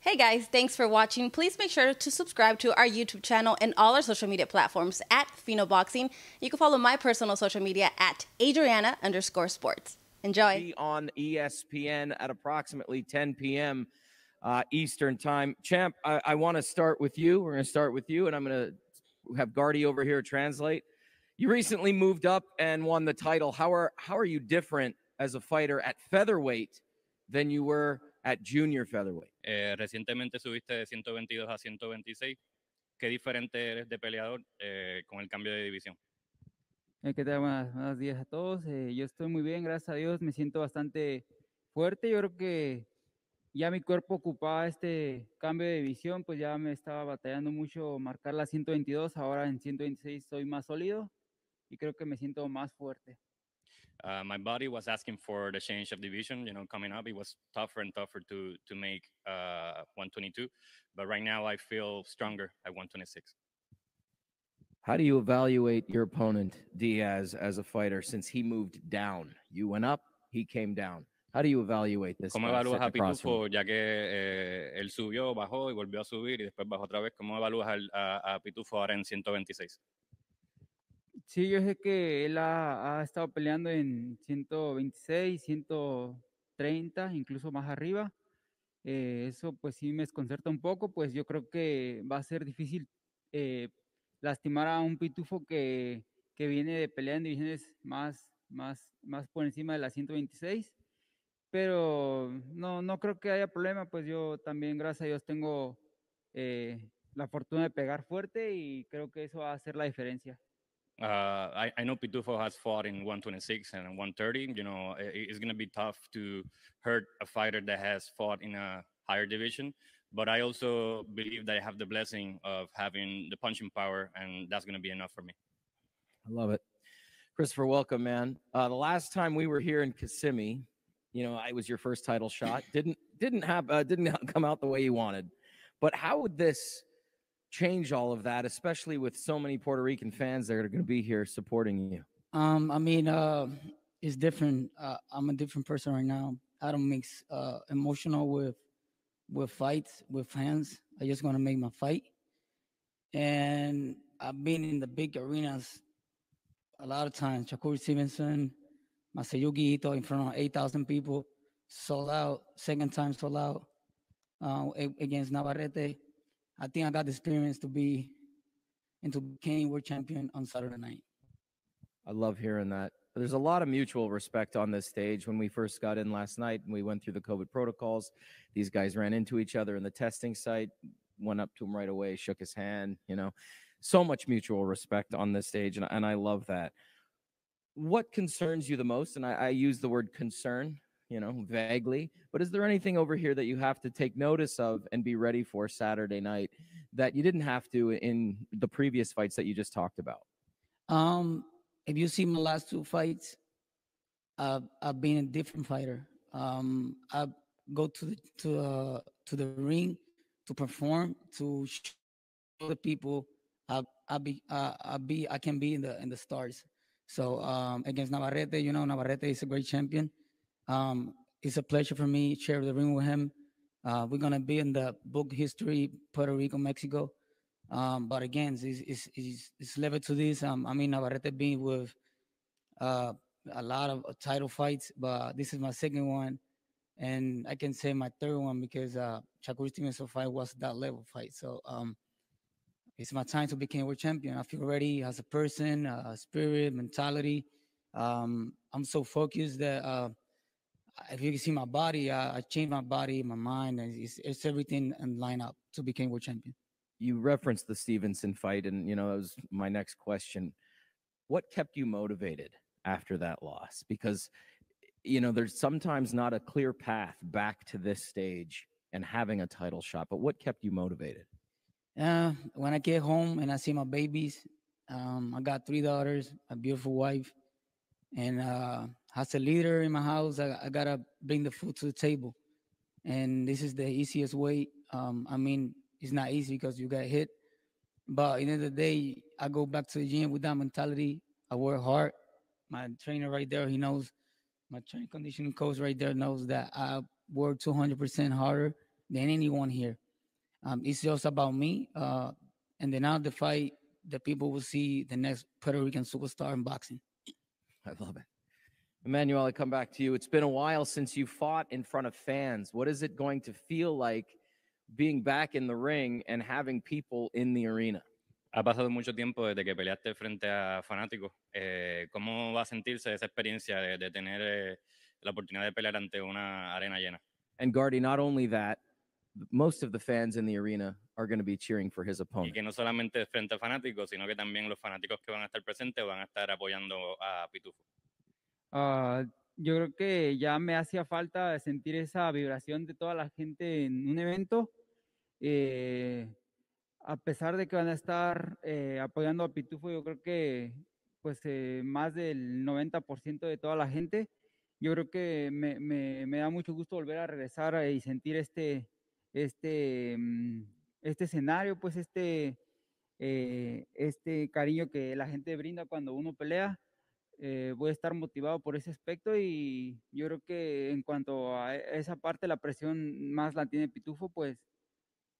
Hey guys, thanks for watching. Please make sure to subscribe to our YouTube channel and all our social media platforms at Phenoboxing. You can follow my personal social media at Adriana_sports. Enjoy. Be on ESPN at approximately 10 p.m. Eastern time. Champ, I want to start with you. We're going to start with you, and I'm going to have Gardy over here translate. You recently moved up and won the title. How are you different as a fighter at featherweight than you were at junior featherweight? Recientemente subiste de 122 a 126. ¿Qué diferente eres de peleador con el cambio de división? ¿Qué tal? Buenos días a todos. Yo estoy muy bien, gracias a Dios. Me siento bastante fuerte. Yo creo que ya mi cuerpo ocupaba este cambio de división, pues ya me estaba batallando mucho marcar la 122. Ahora en 126 estoy más sólido y creo que me siento más fuerte. My body was asking for the change of division, coming up. It was tougher and tougher to make 122. But right now I feel stronger at 126. How do you evaluate your opponent, Diaz, as a fighter since he moved down? You went up, he came down. How do you evaluate this? ¿Cómo evalúas a Pitufo, ya que él subió, bajó y volvió a subir y después bajó otra vez? ¿Cómo evalúas a Pitufo ahora en 126? Sí, yo sé que él ha estado peleando en 126, 130, incluso más arriba. Eso pues sí me desconcerta un poco, pues yo creo que va a ser difícil lastimar a un Pitufo que viene de pelear en divisiones más por encima de la 126. Pero no creo que haya problema, pues yo también, gracias a Dios, tengo la fortuna de pegar fuerte y creo que eso va a hacer la diferencia. I know Pitufo has fought in 126 and 130. It's going to be tough to hurt a fighter that has fought in a higher division. But I also believe that I have the blessing of having the punching power, and that's going to be enough for me. I love it. Christopher, welcome, man. The last time we were here in Kissimmee, it was your first title shot. Didn't come out the way you wanted. But how would this change all of that, especially with so many Puerto Rican fans that are going to be here supporting you? It's different. I'm a different person right now. I don't mix emotional with fights, with fans. I just want to make my fight. And I've been in the big arenas a lot of times. Shakur Stevenson, Masayuki Ito in front of 8,000 people, sold out, second time sold out against Navarette. I think I got the experience to be and to become world champion on Saturday night. I love hearing that. There's a lot of mutual respect on this stage. When we first got in last night and we went through the COVID protocols, these guys ran into each other in the testing site, went up to him right away, shook his hand, so much mutual respect on this stage. And I love that. What concerns you the most? And I use the word concern, vaguely, but is there anything over here that you have to take notice of and be ready for Saturday night that you didn't have to in the previous fights that you just talked about? If you see my last two fights, I've been a different fighter. I go to the ring to perform, to show the people I can be in the stars. So against Navarette, Navarette is a great champion. It's a pleasure for me to share the ring with him. We're gonna be in the book history, Puerto Rico, Mexico. But again, it's level to this. Navarette been with a lot of title fights, but this is my second one, and I can say my third one because Shakur Stevenson fight was that level fight. So it's my time to become world champion. I feel ready as a person, spirit, mentality. I'm so focused that if you can see my body, I changed my body, my mind, and it's everything in line up to become world champion. You referenced the Stevenson fight, and that was my next question. What kept you motivated after that loss? Because there's sometimes not a clear path back to this stage and having a title shot, but what kept you motivated? When I get home and I see my babies, I got 3 daughters, a beautiful wife, and as a leader in my house, I gotta bring the food to the table, and this is the easiest way. It's not easy because you get hit, but at the end of the day, I go back to the gym with that mentality. I work hard. My trainer right there, he knows. My training conditioning coach right there knows that I work 200% harder than anyone here. It's just about me. And then out the fight, the people will see the next Puerto Rican superstar in boxing. I love it. Emanuel, I come back to you. It's been a while since you fought in front of fans. What is it going to feel like being back in the ring and having people in the arena? Ha pasado mucho tiempo desde que peleaste frente a fanáticos. ¿Cómo va a sentirse esa experiencia de tener la oportunidad de pelear ante una arena llena? And Gardy, not only that, most of the fans in the arena are going to be cheering for his Y opponent. que no solamente frente a fanáticos, sino que también los fanáticos que van a estar presentes van a estar apoyando a Pitufo. Yo creo que ya me hacía falta sentir esa vibración de toda la gente en un evento. A pesar de que van a estar apoyando a Pitufo, yo creo que pues más del 90% de toda la gente, yo creo que me da mucho gusto volver a regresar y sentir este escenario, pues este cariño que la gente brinda cuando uno pelea. Voy a estar motivado por ese aspecto y yo creo que en cuanto a esa parte, la presión más la tiene Pitufo, pues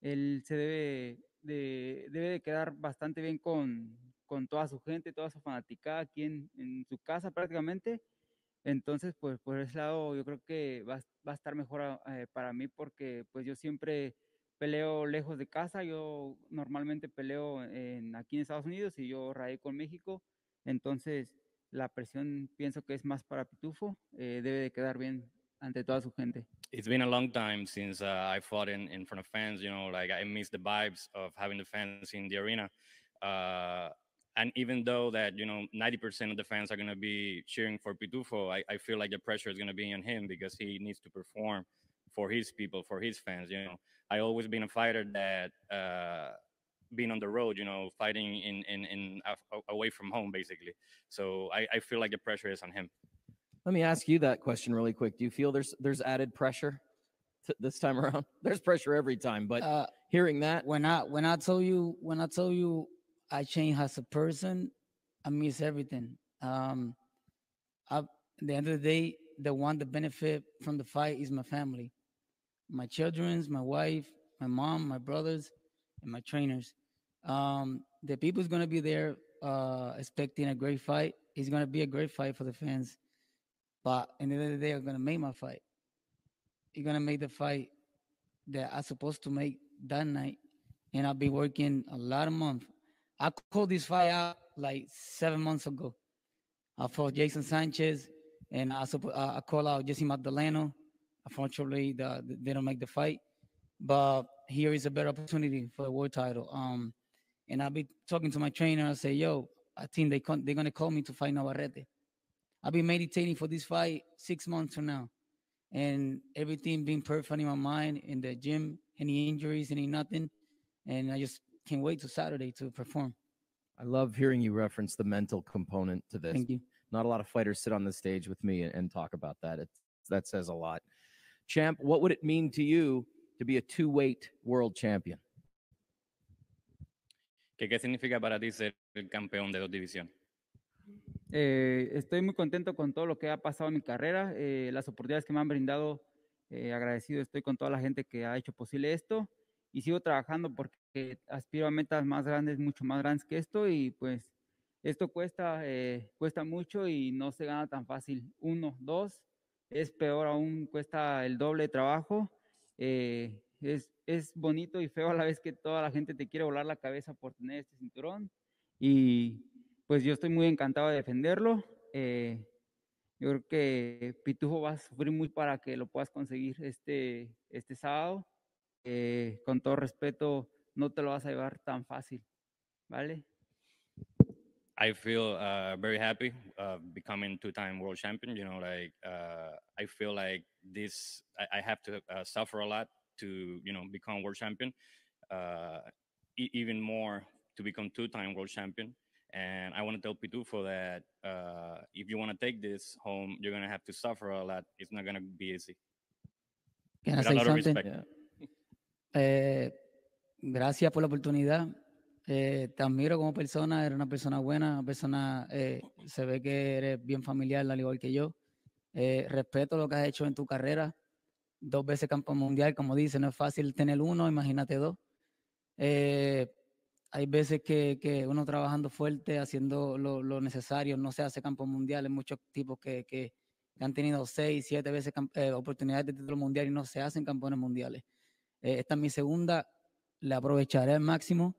él se debe de quedar bastante bien con toda su gente, toda su fanaticada aquí en su casa prácticamente. Entonces, pues por ese lado yo creo que va a estar mejor para mí porque pues yo siempre peleo lejos de casa. Yo normalmente peleo aquí en Estados Unidos y yo radico en México. Entonces, la presión pienso que es más para Pitufo. Debe de quedar bien ante toda su gente. It's been a long time since I fought in front of fans. You know, like I miss the vibes of having the fans in the arena. And even though that, you know, 90% of the fans are going to be cheering for Pitufo, I feel like the pressure is going to be on him because he needs to perform for his people, for his fans. You know, I always been a fighter that been on the road, you know, fighting in away from home, basically. So I feel like the pressure is on him. Let me ask you that question really quick. Do you feel there's added pressure this time around? There's pressure every time, but hearing that, when I tell you I changed as a person, I miss everything. At the end of the day, the one that benefit from the fight is my family, my children, my wife, my mom, my brothers, and my trainers. The people's gonna be there expecting a great fight. It's gonna be a great fight for the fans. But at the end of the day, I'm gonna make my fight. You're gonna make the fight that I'm supposed to make that night, and I've been working a lot of months. I called this fight out like 7 months ago. I fought Jason Sanchez, and I called out Jesse Magdaleno. Unfortunately, they don't make the fight, but here is a better opportunity for the world title. And I'll be talking to my trainer. I say, "Yo, I think they're gonna call me to fight Navarette." I've been meditating for this fight 6 months from now, and everything being perfect in my mind, in the gym, any injuries, any nothing, and I just can't wait till Saturday to perform. I love hearing you reference the mental component to this. Thank you. Not a lot of fighters sit on the stage with me and talk about that. That says a lot. Champ, what would it mean to you to be a two-weight world champion? ¿Qué significa para ti ser el campeón de dos divisiones? Estoy muy contento con todo lo que ha pasado en mi carrera, las oportunidades que me han brindado, agradecido estoy con toda la gente que ha hecho posible esto y sigo trabajando porque aspiro a metas más grandes, mucho más grandes que esto y pues esto cuesta mucho y no se gana tan fácil. 1, 2, es peor aún, cuesta el doble de trabajo. Es bonito y feo a la vez que toda la gente te quiere volar la cabeza por tener este cinturón y pues yo estoy muy encantado de defenderlo. Yo creo que Pitufo va a sufrir mucho para que lo puedas conseguir este sábado. Con todo respeto, no te lo vas a llevar tan fácil, ¿vale? I feel very happy becoming two-time world champion. You know, like I feel like this, I have to suffer a lot to, you know, become world champion. Even more to become two-time world champion. And I want to tell Pitufo that if you want to take this home, you're going to have to suffer a lot. It's not going to be easy. Can I With a say lot of something? respect. Yeah. Gracias por la oportunidad. Te admiro como persona, eres una persona buena, una persona, se ve que eres bien familiar, al igual que yo. Respeto lo que has hecho en tu carrera. 2 veces campeón mundial, como dice, no es fácil tener uno, imagínate 2. Hay veces que uno trabajando fuerte, haciendo lo necesario, no se hace campeón mundial. Hay muchos tipos que han tenido 6, 7 veces oportunidades de título mundial y no se hacen campeones mundiales. Esta es mi segunda, la aprovecharé al máximo.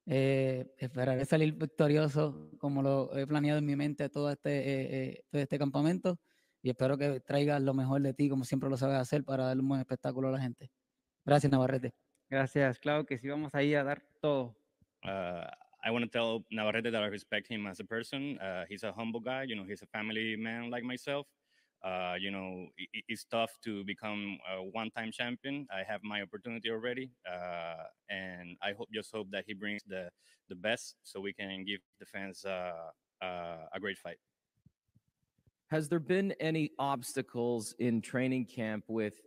Esperaré salir victorioso como lo he planeado en mi mente todo este campamento y espero que traigas lo mejor de ti como siempre lo sabes hacer para darle un buen espectáculo a la gente. Gracias, Navarrete. Gracias, claro que sí, vamos ahí a dar todo. I want to tell Navarrete that I respect him as a person. He's a humble guy. He's a family man like myself. It's tough to become a one-time champion. I have my opportunity already, and I just hope that he brings the best so we can give the fans a great fight. Has there been any obstacles in training camp with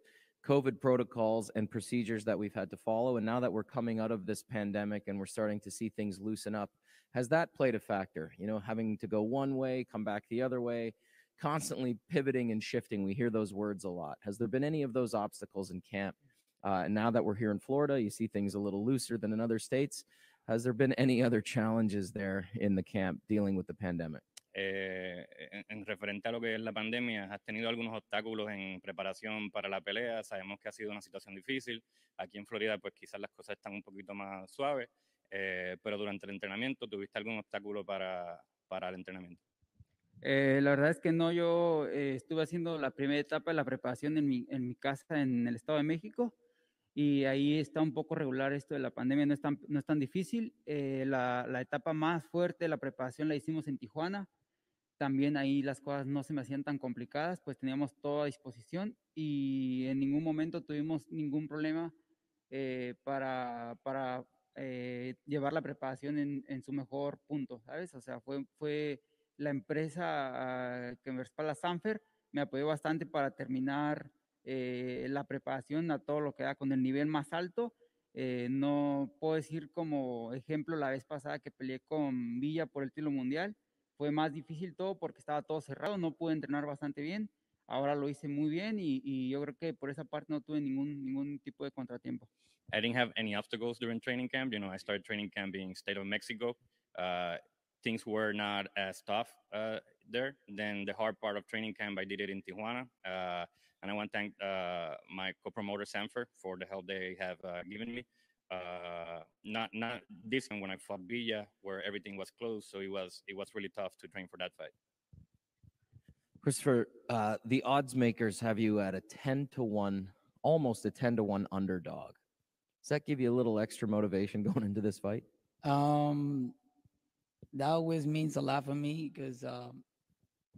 COVID protocols and procedures that we've had to follow? And now that we're coming out of this pandemic and we're starting to see things loosen up, has that played a factor? Having to go one way, come back the other way, constantly pivoting and shifting. We hear those words a lot. Has there been any of those obstacles in camp? And now that we're here in Florida, you see things a little looser than in other states. Has there been any other challenges there in the camp dealing with the pandemic? En referente a lo que es la pandemia, ¿has tenido algunos obstáculos en preparación para la pelea? Sabemos que ha sido una situación difícil. Aquí en Florida, pues quizás las cosas están un poquito más suaves, pero durante el entrenamiento, ¿tuviste algún obstáculo para el entrenamiento? La verdad es que no, yo estuve haciendo la primera etapa de la preparación en mi casa en el Estado de México y ahí está un poco regular esto de la pandemia, no es tan difícil. La etapa más fuerte de la preparación la hicimos en Tijuana. También ahí las cosas no se me hacían tan complicadas, pues teníamos todo a disposición y en ningún momento tuvimos ningún problema para llevar la preparación en su mejor punto, ¿sabes? O sea, fue la empresa que me respalda, Sanfer, me apoyó bastante para terminar la preparación a todo lo que da con el nivel más alto. No puedo decir como ejemplo la vez pasada que peleé con Villa por el título mundial. Fue más difícil todo porque estaba todo cerrado, no pude entrenar bastante bien. Ahora lo hice muy bien y yo creo que por esa parte no tuve ningún tipo de contratiempo. I didn't have any obstacles during training camp. I started training camp in state of Mexico. Things were not as tough there. Then the hard part of training camp, I did it in Tijuana. And I want to thank my co-promoter Sanfer for the help they have given me. Not this one when I fought Villa, where everything was closed, so it was really tough to train for that fight. Christopher, the odds makers have you at a 10-1, almost a 10-1 underdog. Does that give you a little extra motivation going into this fight? That always means a lot for me because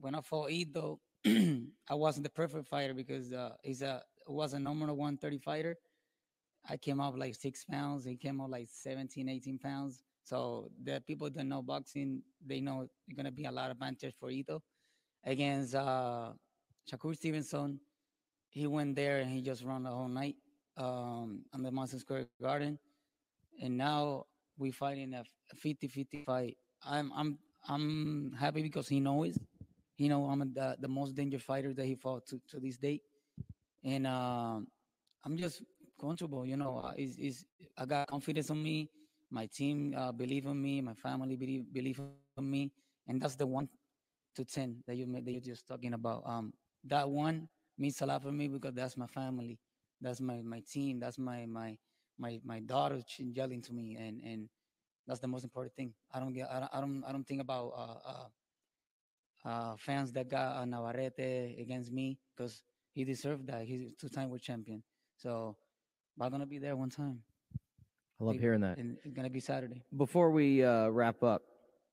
when I fought Ito, I wasn't the perfect fighter because he was a number 130 fighter. I came up like 6 pounds. He came up like 17, 18 pounds. So the people that know boxing, they know it's going to be a lot of advantage for Ito. Against Shakur Stevenson, he went there and he just ran the whole night on the Madison Square Garden. And now we fighting a 50-50 fight. I'm happy because he knows I'm the most dangerous fighter that he fought to this date. And I'm just comfortable, I got confidence in me. My team believe in me. My family believe in me. And that's the 1 to 10 that you're just talking about. That one means a lot for me because that's my family. That's my team. That's my daughter yelling to me, and that's the most important thing. I don't think about fans that got Navarrete against me because he deserved that. He's a 2-time world champion. So I'm gonna be there one time. I love hearing that. And it's gonna be Saturday. Before we wrap up,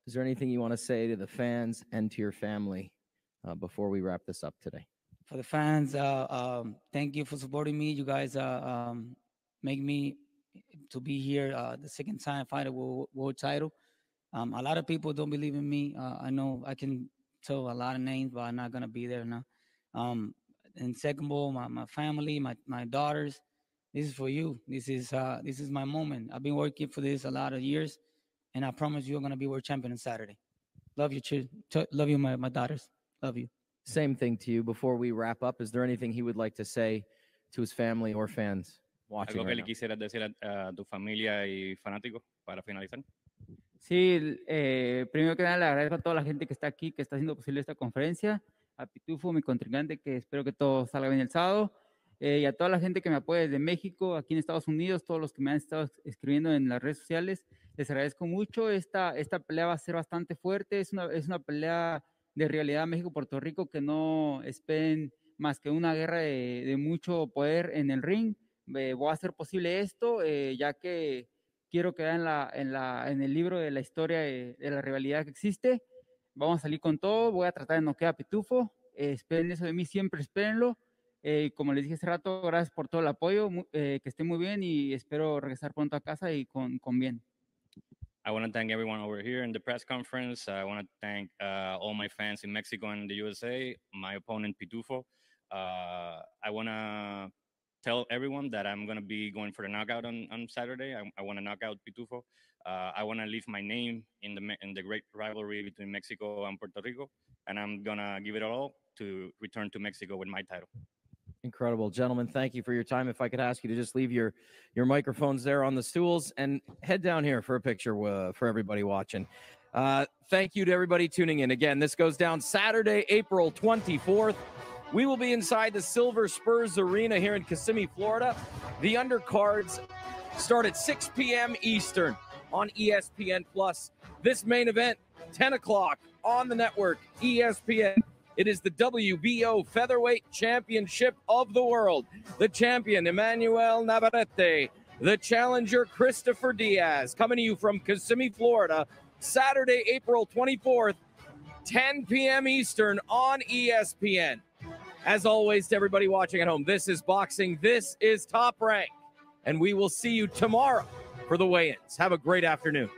is there anything you want to say to the fans and to your family before we wrap this up today? For the fans, thank you for supporting me. You guys make me to be here the second time fight a world title. A lot of people don't believe in me. I know I can tell a lot of names, but I'm not gonna be there now. And second of all, my family, my daughters, this is for you. This is my moment. I've been working for this a lot of years, and I promise you, I'm gonna be world champion on Saturday. Love you, love you, my daughters. Love you. Same thing to you. Before we wrap up, is there anything he would like to say to his family or fans watching Algo que right le now. quisieras decir a tu familia y fanáticos para finalizar. Sí, primero que nada le agradezco a toda la gente que está aquí, que está haciendo posible esta conferencia, a Pitufo, mi contrincante, que espero que todo salga bien el sábado, y a toda la gente que me apoya desde México, aquí en Estados Unidos, todos los que me han estado escribiendo en las redes sociales, les agradezco mucho. Esta pelea va a ser bastante fuerte, es una pelea de realidad México-Puerto Rico, que no esperen más que una guerra de mucho poder en el ring. Voy a hacer posible esto, ya que quiero quedar en el libro de la historia de la rivalidad que existe. Vamos a salir con todo, voy a tratar de noquear a Pitufo. Esperen eso de mí, siempre espérenlo. Como les dije hace rato, gracias por todo el apoyo, que estén muy bien y espero regresar pronto a casa y con bien. I want to thank everyone over here in the press conference. I want to thank all my fans in Mexico and the USA, my opponent Pitufo. I want to tell everyone that I'm going to be going for the knockout on Saturday. I want to knock out Pitufo. I want to leave my name in the great rivalry between Mexico and Puerto Rico, and I'm going to give it all to return to Mexico with my title. Incredible. Gentlemen, thank you for your time. If I could ask you to just leave your microphones there on the stools and head down here for a picture for everybody watching. Thank you to everybody tuning in. Again, this goes down Saturday, April 24th. We will be inside the Silver Spurs Arena here in Kissimmee, Florida. The undercards start at 6 p.m. Eastern on ESPN+. This main event, 10 o'clock on the network, ESPN. It is the WBO Featherweight Championship of the world. The champion, Emanuel Navarette. The challenger, Christopher Diaz. Coming to you from Kissimmee, Florida, Saturday, April 24th, 10 p.m. Eastern on ESPN. As always, to everybody watching at home, this is boxing. This is Top Rank. And we will see you tomorrow for the weigh-ins. Have a great afternoon.